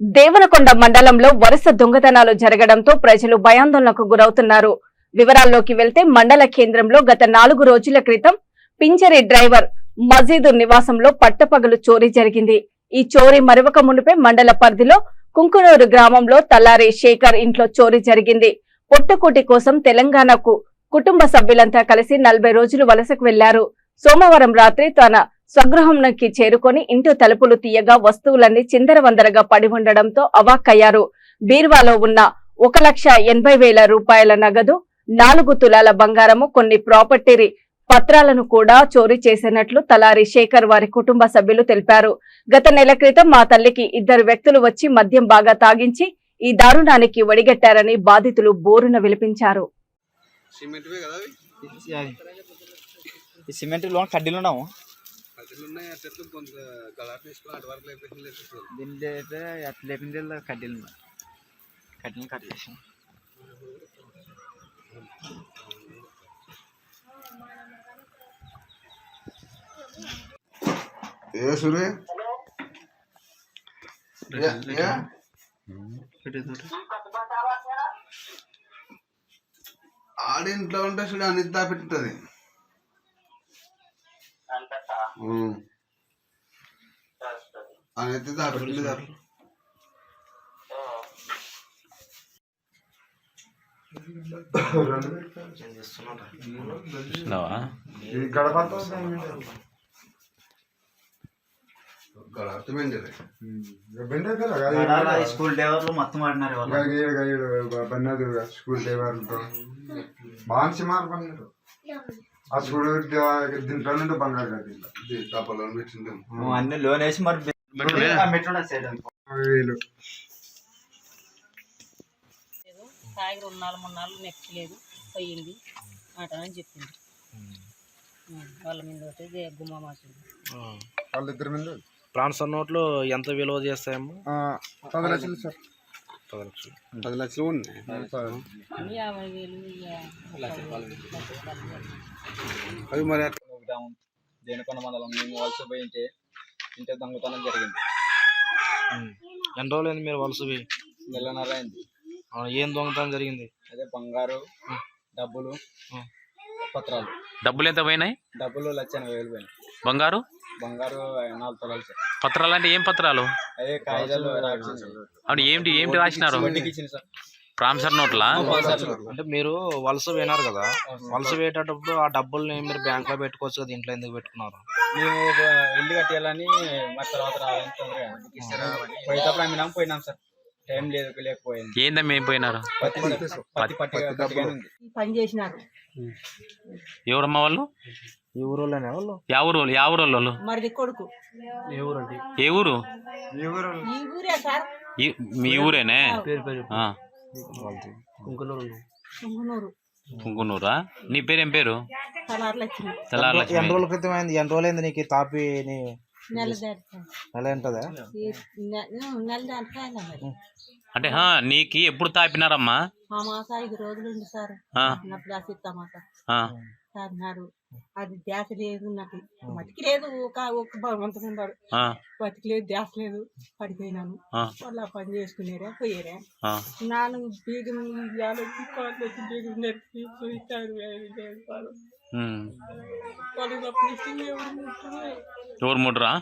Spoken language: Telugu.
దేవనకొండ మండలంలో వరుస దొంగతనాలు జరగడంతో ప్రజలు భయాందోళనకు గురవుతున్నారు. వివరాల్లోకి వెళ్తే మండల కేంద్రంలో గత 4 రోజుల క్రితం పింజరి డ్రైవర్ మజీదు నివాసంలో పట్టపగలు చోరీ జరిగింది. ఈ చోరీ మరొక మునుపే మండల పరిధిలో కుంకునూరు గ్రామంలో తల్లారి శేఖర్ ఇంట్లో చోరీ జరిగింది. పొట్టకూటి కోసం తెలంగాణకు కుటుంబ సభ్యులంతా కలిసి 40 రోజులు వలసకు వెళ్లారు. సోమవారం రాత్రి తన స్వగృహంకి చేరుకొని ఇంటి తలుపులు తీయగా వస్తువులన్నీ చిందరవందరగా పడి ఉండడంతో అవాక్కయ్యారు. బీర్వాలో ఉన్న 1,80,000 రూపాయల నగదు, 4 తులాల బంగారము, కొన్ని ప్రాపర్టీ పత్రాలను కూడా చోరీ చేసినట్లు తలారి శేఖర్ వారి కుటుంబ సభ్యులు తెలిపారు. గత నెల క్రితం మా తల్లికి 2 వ్యక్తులు వచ్చి మద్యం బాగా తాగించి ఈ దారుణానికి ఒడిగట్టారని బాధితులు బోరున విలిపించారు. సిమెంట్ లో కడ్డీలు ఉన్నాము దీంట్లో అయితే అట్లా లేపింది కడ్డీలు కడ్డీలు కట్ చేసాం. ఆడింట్లో ఉంటే చూడ అనిద్దా పెట్టుతుంది. అనేది దాపెట్టలేదు స్కూల్ డ్రైవర్లు మొత్తం ఆడినారు. స్కూల్ డ్రైవర్లతో బాన్సి మార్పన్నారు. ఆ స్కూల్ దీంట్లో నుండి బంగారు అన్ని లోన్ వేసి మరి 1000 తాగి 2-3 నాళ్ళు నెక్కలేదు పోయింది అని చెప్పింది. వాళ్ళ మీద గుమ్మ మాసింది. వాళ్ళిద్దరి మీద ట్రాన్స్ఫర్ నోట్లు ఎంత విలువ చేస్తాయేమో? 10 లక్షలు సార్. 10 లక్షలు ఉన్నాయి. 50,000 అవి మరి గ్రామం దేనికొండ మండలం మేము వలస పోయింటే ఇంటే దొంగతనం జరిగింది. ఎన్ని రోజులైంది మీరు వలస పోయి? 1.5 నెలలు అయింది. ఏం దొంగతనం జరిగింది? అదే బంగారు, డబ్బులు, పత్రాలు. డబ్బులు ఎంత పోయినాయి? డబ్బులు 1,80,000 పోయినాయి. బంగారు 4 తులాలు సార్. పత్రాలు అంటే ఏం పత్రాలు? అదే కాగితాలు అప్పుడు ఏంటి రాసినారు? Sir transfer నోట్లా? అంటే మీరు వలస పోయినారు కదా, వలస పోయేటప్పుడు ఆ డబ్బుల్ని మీరు బ్యాంక్ లో పెట్టుకోవచ్చు కదా, ఇంట్లో ఎందుకు పెట్టుకున్నారు? మేము ఇల్లు కట్టేయాలని మరి తర్వాత రావాలని తొందరగా పోయేటప్పుడు అమ్మినాం పోయినాం సార్. టైం లేకపోయింది. ఏందమ్మా ఏం పోయినారు? పని చేసినారు. ఎవరమ్మా వాళ్ళు? ఈ ఊరోళ్ళనే వాళ్ళు. యా ఊరు వాళ్ళు? మరిది కొడుకు. ఏ ఊరు? ఈ ఊరే సార్. మీ ఊరేనే? కుంకునూరా? నీ పేరు ఏం పేరు? ఎన్ని రోజుల క్రితం అయింది? ఎన్ని రోజులైంది నీకు తాపి? నెల ఉంటుందా? అంటే నీకు ఎప్పుడు తాపినారమ్మా? 5 రోజులు సార్. తాపినారు. అది ధ్యాస లేదు, నాకు మట్టికి లేదు. ఒక భగవంతుడు ఉన్నాడు, బతికి లేదు, ధ్యాస లేదు. పడిపోయినాను. వాళ్ళు పని చేసుకునేరా పోయేరా. నాను బీగం బీగం నెప్పి పోయిస్తారు. వాళ్ళు ఎవరు ముట్టరా?